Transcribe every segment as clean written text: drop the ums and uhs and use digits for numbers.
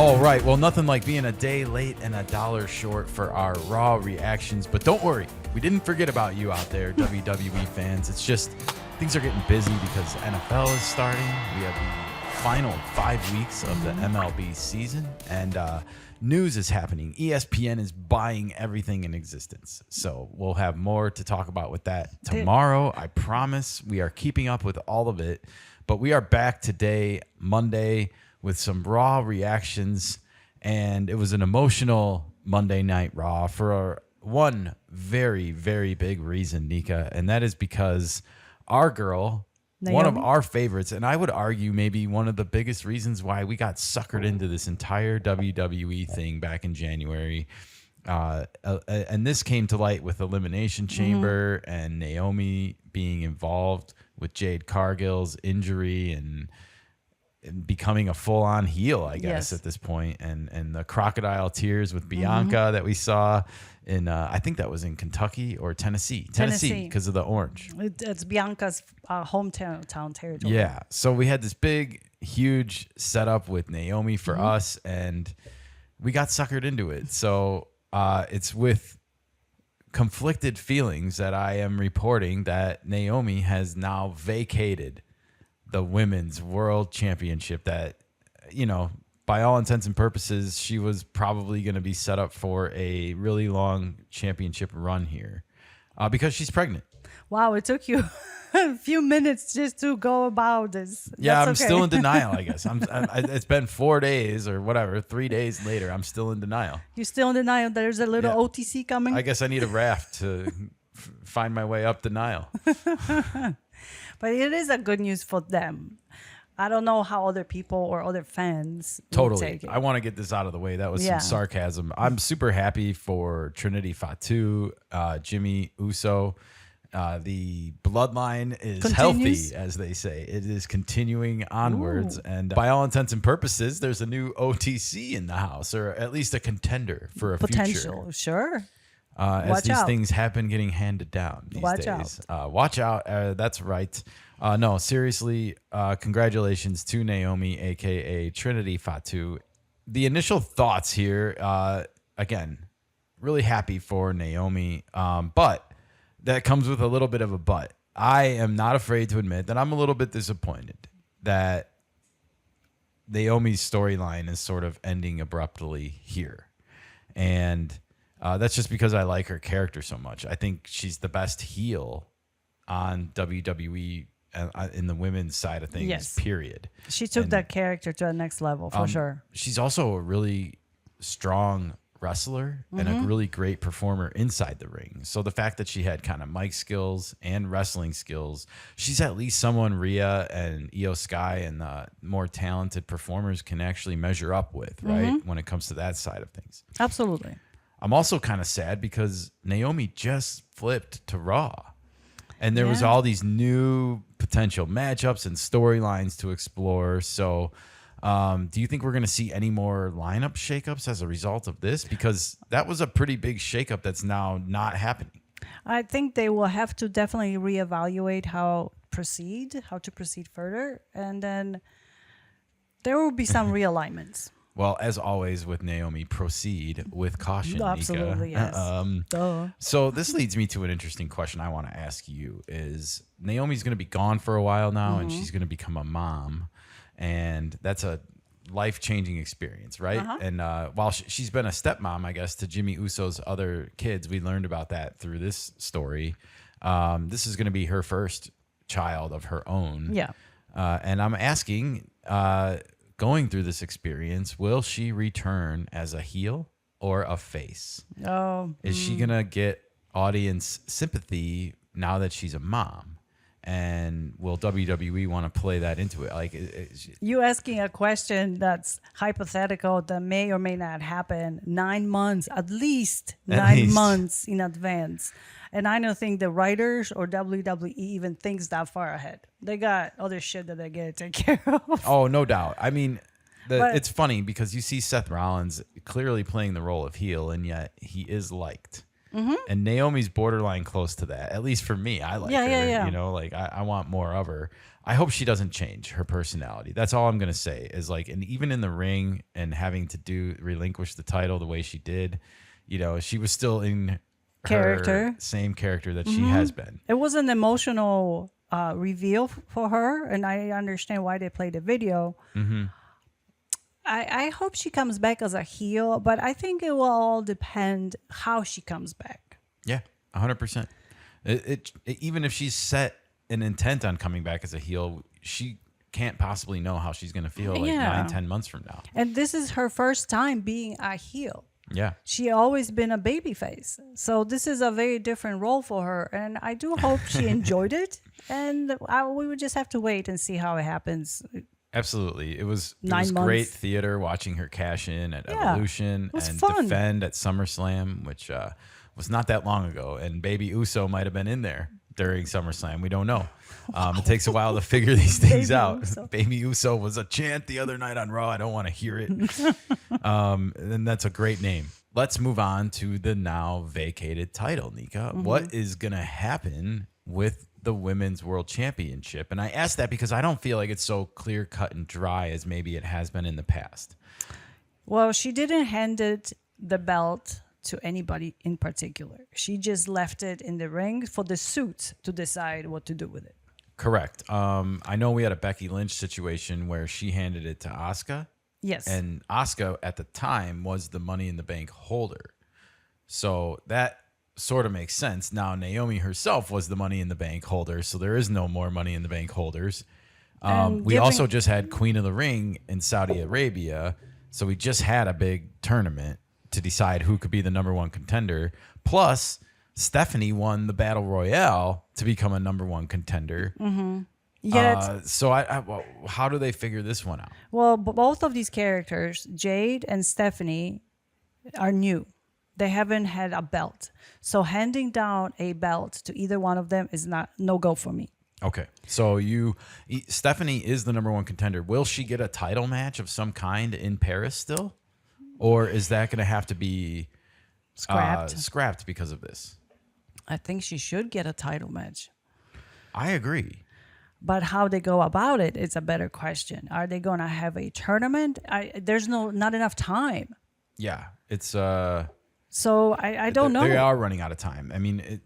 All right, well, nothing like being a day late and $1 short for our Raw reactions, but don't worry, we didn't forget about you out there, WWE fans. It's just things are getting busy because NFL is starting. We have the final 5 weeks of the MLB season, and news is happening. ESPN is buying everything in existence, so we'll have more to talk about with that tomorrow. I promise we are keeping up with all of it, but we are back today, Monday, with some Raw reactions, and it was an emotional Monday Night Raw for one very, very big reason, Nika, and that is because our girl, Naomi, one of our favorites, and I would argue maybe one of the biggest reasons why we got suckered into this entire WWE thing back in January, and this came to light with Elimination Chamber and Naomi being involved with Jade Cargill's injury and becoming a full-on heel, I guess, at this point, and the crocodile tears with Bianca that we saw in, I think that was in Kentucky or Tennessee because of the orange. It's Bianca's hometown territory. Yeah, so we had this big, huge setup with Naomi for us, and we got suckered into it. So it's with conflicted feelings that I am reporting that Naomi has now vacated the Women's World Championship that, you know, by all intents and purposes, she was probably going to be set up for a really long championship run here because she's pregnant. Wow, it took you a few minutes just to go about this. Yeah, I'm still in denial, I guess. It's been 4 days or whatever, 3 days later, I'm still in denial. You're still in denial? There's a little OTC coming? I guess I need a raft to find my way up the Nile. But it is a good news for them. I don't know how other people or other fans totally take it. I want to get this out of the way. That was some sarcasm. I'm super happy for Trinity Fatu, Jimmy Uso. The bloodline is healthy, as they say. It is continuing onwards. And by all intents and purposes, there's a new OTC in the house, or at least a contender for a potential future. Sure. As these things have been getting handed down these days. Watch out. That's right. No, seriously, congratulations to Naomi, a.k.a. Trinity Fatu. The initial thoughts here, again, really happy for Naomi, but that comes with a little bit of a but. I am not afraid to admit that I'm a little bit disappointed that Naomi's storyline is sort of ending abruptly here. And that's just because I like her character so much. I think she's the best heel on WWE in the women's side of things, period. She took that character to the next level, for sure. She's also a really strong wrestler and a really great performer inside the ring. So the fact that she had kind of mic skills and wrestling skills, she's at least someone Rhea and Io Sky and the more talented performers can actually measure up with, right? When it comes to that side of things. Absolutely. I'm also kind of sad because Naomi just flipped to Raw. And there was all these new potential matchups and storylines to explore. So do you think we're going to see any more lineup shakeups as a result of this? Because that was a pretty big shakeup that's now not happening. I think they will have to definitely reevaluate how to proceed further. And then there will be some realignments. Well, as always with Naomi, proceed with caution, Absolutely, Nika. Yes. So this leads me to an interesting question I want to ask you is Naomi's going to be gone for a while now and she's going to become a mom. And that's a life-changing experience, right? And while she's been a stepmom, I guess, to Jimmy Uso's other kids, we learned about that through this story. This is going to be her first child of her own. Yeah. And I'm asking... going through this experience, will she return as a heel or a face? Is she going to get audience sympathy now that she's a mom? And will WWE want to play that into it? Like, you asking a question that's hypothetical that may or may not happen 9 months, at least 9 months in advance. And I don't think the writers or WWE even thinks that far ahead. They got other shit that they got to take care of. Oh, no doubt. I mean, it's funny because you see Seth Rollins clearly playing the role of heel, and yet he is liked. And Naomi's borderline close to that. At least for me, I like her. Yeah. You know, like I want more of her. I hope she doesn't change her personality. That's all I'm gonna say. Is like, and even in the ring and having to relinquish the title the way she did, you know, she was still in her same character that she has been. It was an emotional reveal for her, and I understand why they played the video. I hope she comes back as a heel, but I think it will all depend how she comes back. Yeah, 100%. Even if she's set an intent on coming back as a heel, she can't possibly know how she's going to feel like 9-10 months from now. And this is her first time being a heel. Yeah. She always been a babyface. So this is a very different role for her. And I do hope she enjoyed it. And we would just have to wait and see how it happens. Absolutely. It was months. Great theater watching her cash in at Evolution and defend at SummerSlam, which was not that long ago. And Baby Uso might have been in there during SummerSlam. We don't know. It takes a while to figure these things out. Uso. Baby Uso was a chant the other night on Raw. I don't want to hear it. And that's a great name. Let's move on to the now vacated title, Nika. What is going to happen with the Women's World Championship? And I ask that because I don't feel like it's so clear cut and dry as maybe it has been in the past. Well, she didn't hand the belt to anybody in particular. She just left it in the ring for the suits to decide what to do with it. Correct. I know we had a Becky Lynch situation where she handed it to Asuka. Yes. And Asuka at the time was the Money in the Bank holder. So that sort of makes sense. Now Naomi herself was the Money in the Bank holder, so there is no more Money in the Bank holders. We also just had Queen of the Ring in Saudi Arabia, so we just had a big tournament to decide who could be the #1 contender. Plus, Stephanie won the Battle Royale to become a #1 contender. So how do they figure this one out? Well, both of these characters, Jade and Stephanie, are new. They haven't had a belt. So handing down a belt to either one of them is no go for me. Okay. So Stephanie is the #1 contender. Will she get a title match of some kind in Paris still? Or is that going to have to be scrapped because of this? I think she should get a title match. I agree. But how they go about it is a better question. Are they going to have a tournament? There's not enough time. Yeah, it's so I don't know. They are running out of time. I mean,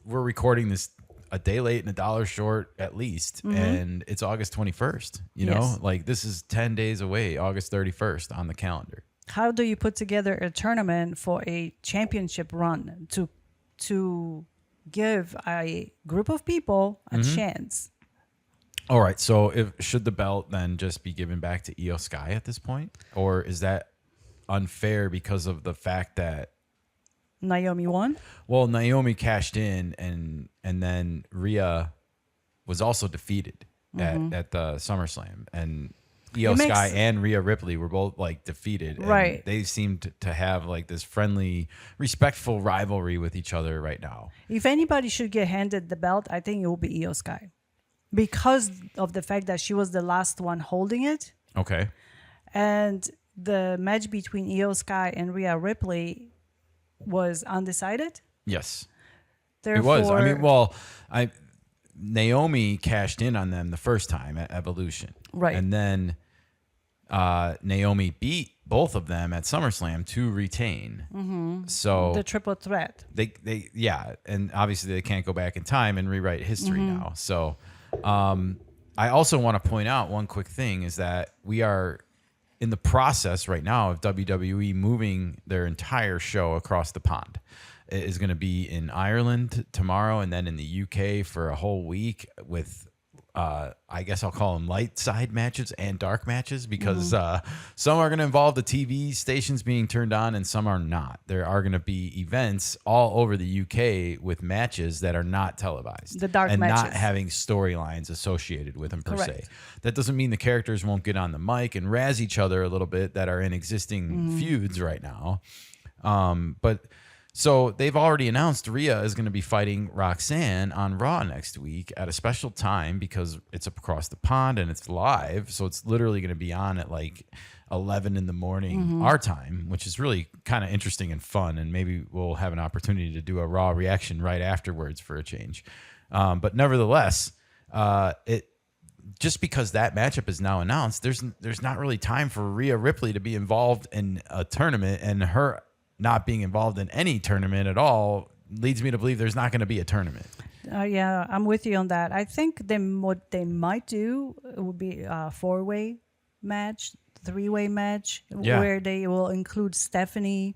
we're recording this a day late and $1 short at least, and it's August 21st. You know, like this is 10 days away, August 31st on the calendar. How do you put together a tournament for a championship run to give a group of people a chance? All right. So should the belt then just be given back to Io Sky at this point? Or is that unfair because of the fact that Naomi won? Well, Naomi cashed in and then Rhea was also defeated at the SummerSlam. And Io Sky and Rhea Ripley were both like defeated. Right. And they seemed to have like this friendly, respectful rivalry with each other right now. If anybody should get handed the belt, I think it will be Io Sky. Because of the fact that she was the last one holding it. Okay. And the match between Io Sky and Rhea Ripley was undecided. Yes. Therefore, it was. I mean, Naomi cashed in on them the first time at Evolution. Right. And then Naomi beat both of them at SummerSlam to retain. So the triple threat. They and obviously they can't go back in time and rewrite history now. So I also want to point out one quick thing is that we are in the process right now of WWE moving their entire show across the pond. It is going to be in Ireland tomorrow and then in the UK for a whole week with I guess I'll call them light side matches and dark matches because some are going to involve the TV stations being turned on and some are not. There are going to be events all over the UK with matches that are not televised. The dark and matches. Not having storylines associated with them per Correct. se. That doesn't mean the characters won't get on the mic and razz each other a little bit that are in existing feuds right now. But so they've already announced Rhea is going to be fighting Roxanne on Raw next week at a special time because it's across the pond and it's live. So it's literally going to be on at like 11 in the morning our time, which is really kind of interesting and fun. And maybe we'll have an opportunity to do a Raw reaction right afterwards for a change. But nevertheless, just because that matchup is now announced, there's not really time for Rhea Ripley to be involved in a tournament, and her not being involved in any tournament at all leads me to believe there's not going to be a tournament. Yeah, I'm with you on that. I think what they might do would be a 4-way match, 3-way match, where they will include Stephanie.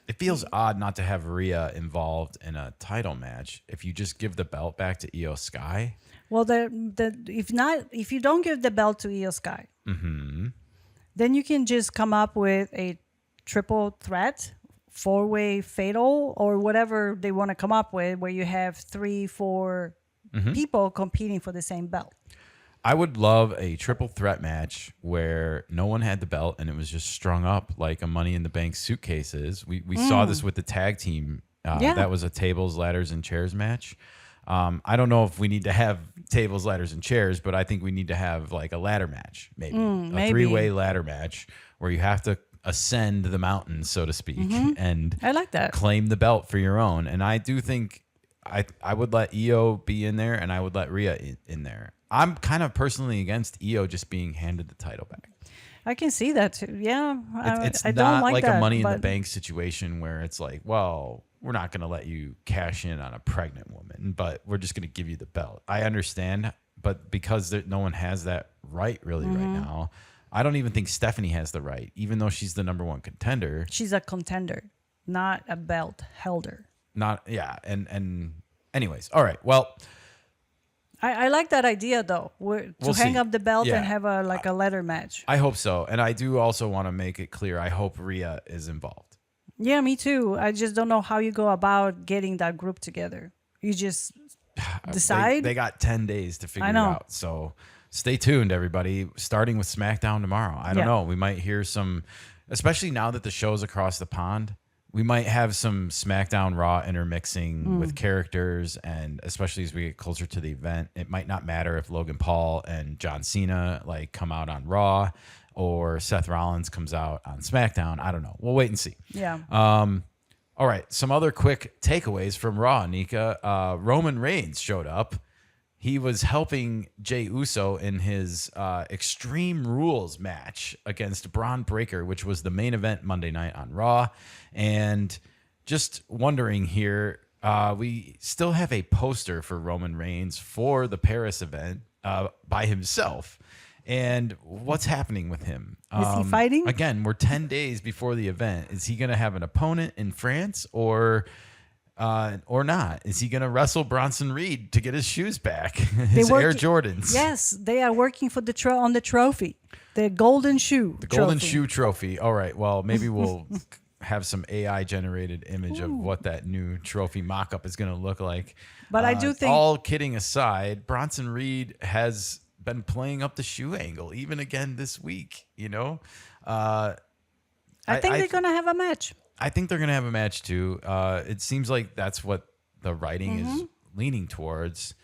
It feels odd not to have Rhea involved in a title match if you just give the belt back to Io Sky. Well, if you don't give the belt to Io Sky, then you can just come up with a triple threat, 4-way fatal, or whatever they want to come up with, where you have 3-4 people competing for the same belt. I would love a triple threat match where no one had the belt and it was just strung up like a Money in the Bank suitcases. We saw this with the tag team. That was a tables, ladders, and chairs match. I don't know if we need to have tables, ladders, and chairs, but I think we need to have like a ladder match, maybe a 3-way ladder match where you have to ascend the mountain, so to speak, and I like that. Claim the belt for your own. And I do think I would let Io be in there, and I would let Rhea in there. I'm kind of personally against Io just being handed the title back. I can see that too. Yeah, it's I not don't like that, a Money in the Bank situation where it's like, well, we're not going to let you cash in on a pregnant woman, but we're just going to give you the belt. I understand, but because no one has that right really right now, I don't even think Stephanie has the right, even though she's the #1 contender. She's a contender, not a belt holder. And anyways, all right. Well, I like that idea though, to hang up the belt and have a ladder match. I hope so, and I do also want to make it clear. I hope Rhea is involved. Yeah, me too. I just don't know how you go about getting that group together. You just decide. They got 10 days to figure it out. So stay tuned, everybody. Starting with SmackDown tomorrow. I don't know. We might hear some, especially now that the show's across the pond. We might have some SmackDown Raw intermixing with characters, and especially as we get closer to the event, it might not matter if Logan Paul and John Cena come out on Raw or Seth Rollins comes out on SmackDown. I don't know. We'll wait and see. Yeah. All right. Some other quick takeaways from Raw, Nika. Roman Reigns showed up. He was helping Jey Uso in his Extreme Rules match against Bron Breakker, which was the main event Monday night on Raw. And just wondering here, we still have a poster for Roman Reigns for the Paris event by himself. And what's happening with him? Is he fighting? Again, we're 10 days before the event. Is he going to have an opponent in France or not? Is he going to wrestle Bronson Reed to get his shoes back, his Air Jordans? Yes, they are working for on the trophy, the golden shoe. The golden shoe trophy. All right. Well, maybe we'll have some AI generated image of what that new trophy mock-up is going to look like. But I do think, all kidding aside, Bronson Reed has been playing up the shoe angle even again this week. I think they're going to have a match. I think they're going to have a match too. It seems like that's what the writing is leaning towards.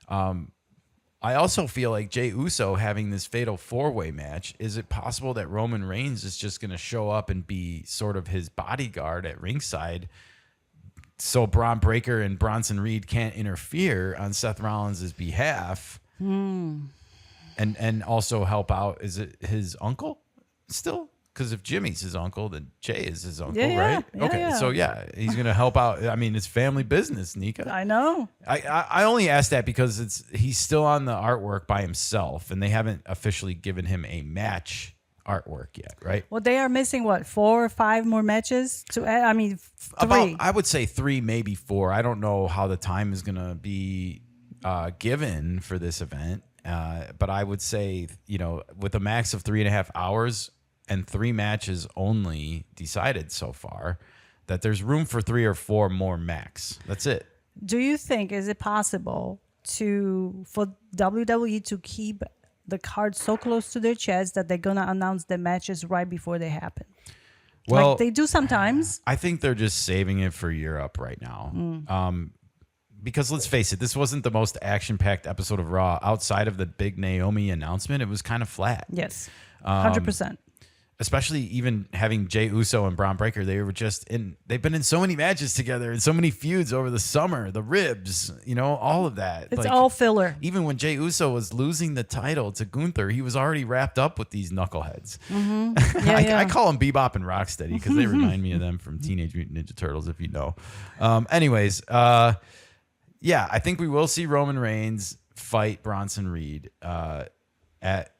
I also feel like Jey Uso having this fatal 4-way match. Is it possible that Roman Reigns is just going to show up and be sort of his bodyguard at ringside, so Bron Breakker and Bronson Reed can't interfere on Seth Rollins' behalf, and also help out? Is it his uncle still? Because if Jimmy's his uncle, then Jay is his uncle, right? So he's gonna help out. I mean, it's family business, Nika. I know. I only asked that because he's still on the artwork by himself, and they haven't officially given him a match artwork yet, right? Well, they are missing 4 or 5 more matches to add. I mean, 3. I would say 3, maybe 4. I don't know how the time is gonna be given for this event, but I would say with a max of 3.5 hours. And 3 matches only decided so far, that there's room for 3 or 4 more max. That's it. Do you think, is it possible for WWE to keep the cards so close to their chest that they're going to announce the matches right before they happen? Well, like they do sometimes. I think they're just saving it for Europe right now. Because let's face it, this wasn't the most action-packed episode of Raw. Outside of the big Naomi announcement, it was kind of flat. Yes, 100%. especially even having Jey Uso and Bron Breakker, they've been in so many matches together and so many feuds over the summer, the ribs, all of that. It's all filler. Even when Jey Uso was losing the title to Gunther, he was already wrapped up with these knuckleheads. Mm-hmm. Yeah, I call them Bebop and Rocksteady because they remind me of them from Teenage Mutant Ninja Turtles, if you know. Anyways, I think we will see Roman Reigns fight Bronson Reed at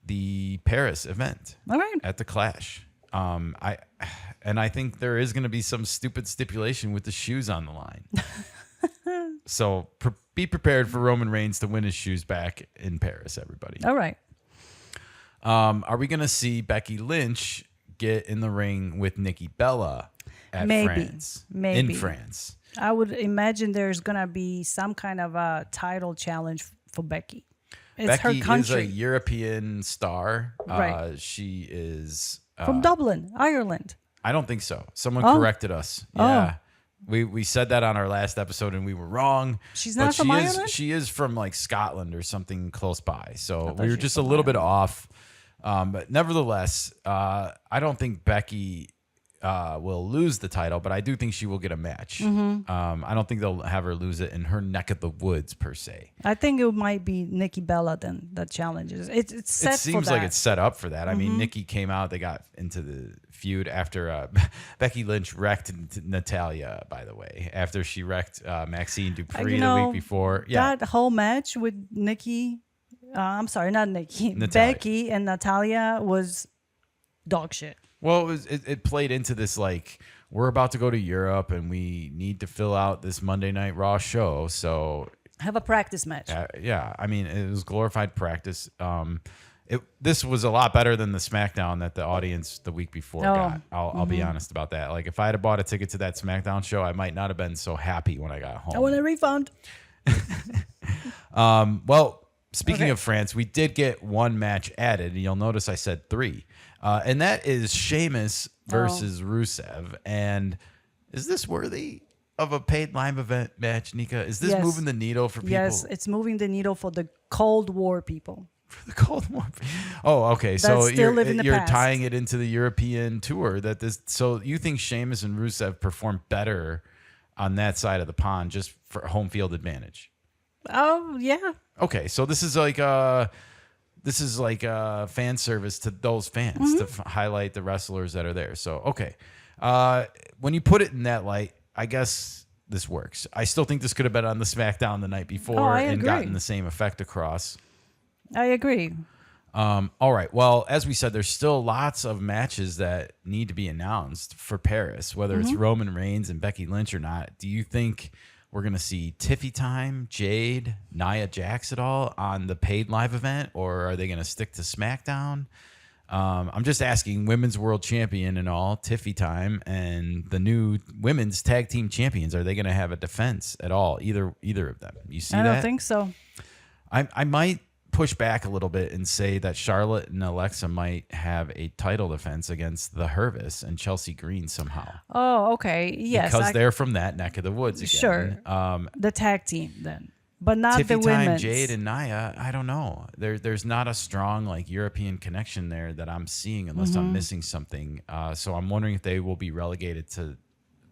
the Paris event. All right. At the Clash. I think there is going to be some stupid stipulation with the shoes on the line. So be prepared for Roman Reigns to win his shoes back in Paris, everybody. All right. Are we going to see Becky Lynch get in the ring with Nikki Bella at France? Maybe. In France. I would imagine there's going to be some kind of a title challenge for Becky. It's Becky her country. is a European star. Right. She is from Dublin, Ireland. I don't think so. Someone corrected us. Yeah. We said that on our last episode and we were wrong. She's not from Ireland? She is from like Scotland or something close by. So we were just a little bit off. But nevertheless, I don't think Becky will lose the title, but I do think she will get a match. I don't think they'll have her lose it in her neck of the woods per se. I think it might be Nikki Bella then that challenges. It's set for that. It seems like it's set up for that. I mean, Nikki came out. They got into the feud after Becky Lynch wrecked Natalya, by the way, after she wrecked Maxine Dupree the week before. Yeah, that whole match with Nikki, I'm sorry, not Nikki, Becky and Natalya was dog shit. Well, it played into this, like, we're about to go to Europe and we need to fill out this Monday Night Raw show. So have a practice match. Yeah. I mean, it was glorified practice. This was a lot better than the SmackDown that the audience the week before got. I'll be honest about that. Like, if I had bought a ticket to that SmackDown show, I might not have been so happy when I got home. I want a refund. Well, speaking of France, we did get one match added. And you'll notice I said 3. And that is Sheamus versus Rusev. And is this worthy of a paid live event match, Nika? Is this moving the needle for people? Yes, it's moving the needle for the Cold War people. For the Cold War. Oh, okay. So you're tying it into the European tour. So you think Sheamus and Rusev perform better on that side of the pond just for home field advantage? Oh, yeah. Okay, so this is like fan service to those fans to highlight the wrestlers that are there. So, okay. When you put it in that light, I guess this works. I still think this could have been on the SmackDown the night before and gotten the same effect across. I agree. All right. Well, as we said, there's still lots of matches that need to be announced for Paris, whether it's Roman Reigns and Becky Lynch or not. Do you think we're going to see Tiffy Time, Jade, Nia Jax at all on the paid live event, or are they going to stick to SmackDown? I'm just asking. Women's World Champion and all, Tiffy Time, and the new Women's Tag Team Champions, are they going to have a defense at all? Either of them. You see that? I don't think so. I might push back a little bit and say that Charlotte and Alexa might have a title defense against the Hervis and Chelsea Green somehow. Oh, okay. Yes. Because they're from that neck of the woods again. Sure. The tag team then. But not Tiffy the women. Time, Jade, and Nia, I don't know. There's not a strong like European connection there that I'm seeing unless I'm missing something. So I'm wondering if they will be relegated to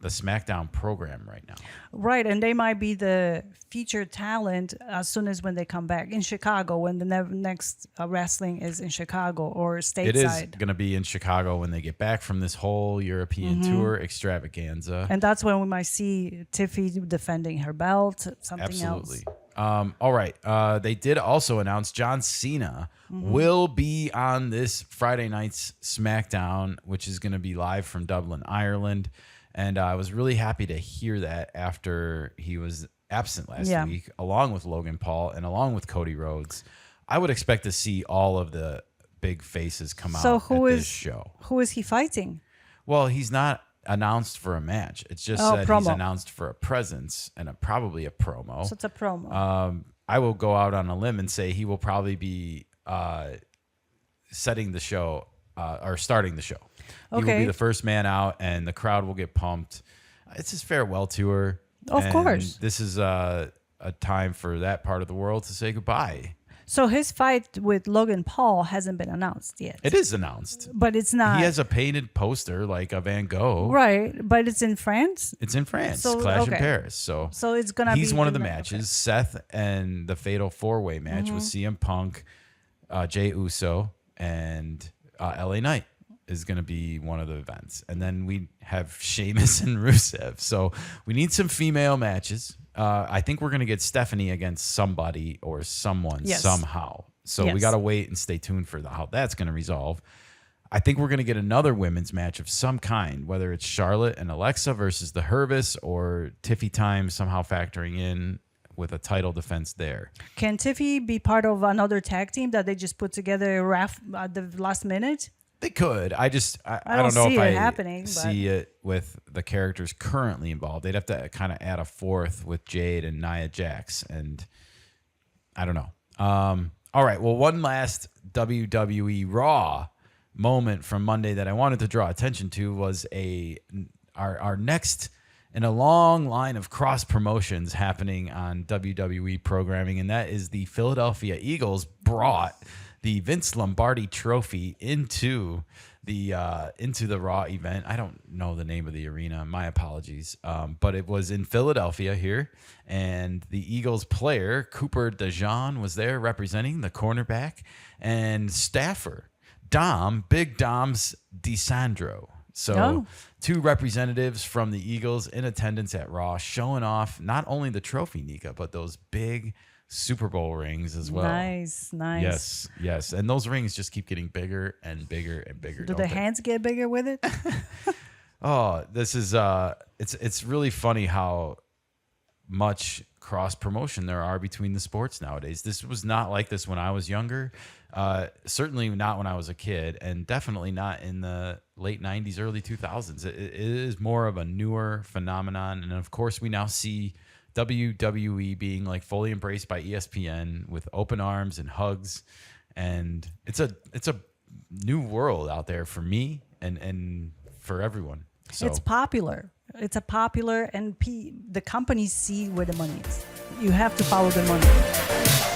the SmackDown program right now. Right, and they might be the featured talent as soon as when they come back in Chicago, when the next wrestling is in Chicago or stateside. It is going to be in Chicago when they get back from this whole European tour extravaganza. And that's when we might see Tiffy defending her belt, something else. All right. They did also announce John Cena will be on this Friday night's SmackDown, which is going to be live from Dublin, Ireland. And I was really happy to hear that after he was absent last week, along with Logan Paul and along with Cody Rhodes. I would expect to see all of the big faces come out at this show. Who is he fighting? Well, he's not announced for a match. It's just that he's announced for a presence and probably a promo. So it's a promo. I will go out on a limb and say he will probably be setting the show or starting the show. He will be the first man out, and the crowd will get pumped. It's his farewell tour. Of course. This is a time for that part of the world to say goodbye So his fight with Logan Paul hasn't been announced yet. It is announced. But it's not. He has a painted poster like a Van Gogh. Right, but it's in France? It's in France. So, Clash in okay. Paris. So it's going to be... He's one of the matches. Seth and the Fatal 4-Way match with CM Punk, Jey Uso, and LA Knight is going to be one of the events. And then we have Sheamus and Rusev. So we need some female matches. I think we're going to get Stephanie against somebody or someone somehow. So we got to wait and stay tuned for how that's going to resolve. I think we're going to get another women's match of some kind, whether it's Charlotte and Alexa versus the Hervis or Tiffy Time somehow factoring in with a title defense there. Can Tiffy be part of another tag team that they just put together at the last minute? They could. I don't know if I see it with the characters currently involved. They'd have to kind of add a fourth with Jade and Nia Jax, and I don't know. All right. Well, one last WWE Raw moment from Monday that I wanted to draw attention to was our next in a long line of cross promotions happening on WWE programming, and that is the Philadelphia Eagles brought the Vince Lombardi Trophy into the Raw event. I don't know the name of the arena. My apologies. But it was in Philadelphia here, and the Eagles player Cooper DeJean was there representing the cornerback, and staffer Big Dom's DeSandro. So two representatives from the Eagles in attendance at Raw, showing off not only the trophy, Nika, but those big Super Bowl rings as well. Nice. Yes. And those rings just keep getting bigger and bigger and bigger. Do the hands get bigger with it? This is it's really funny how much cross promotion there are between the sports nowadays. This was not like this when I was younger. Certainly not when I was a kid, and definitely not in the late 90s, early 2000s. It is more of a newer phenomenon. And of course, we now see WWE being like fully embraced by ESPN with open arms and hugs, and it's a new world out there for me and for everyone. So it's popular. It's a popular, and the companies see where the money is. You have to follow the money.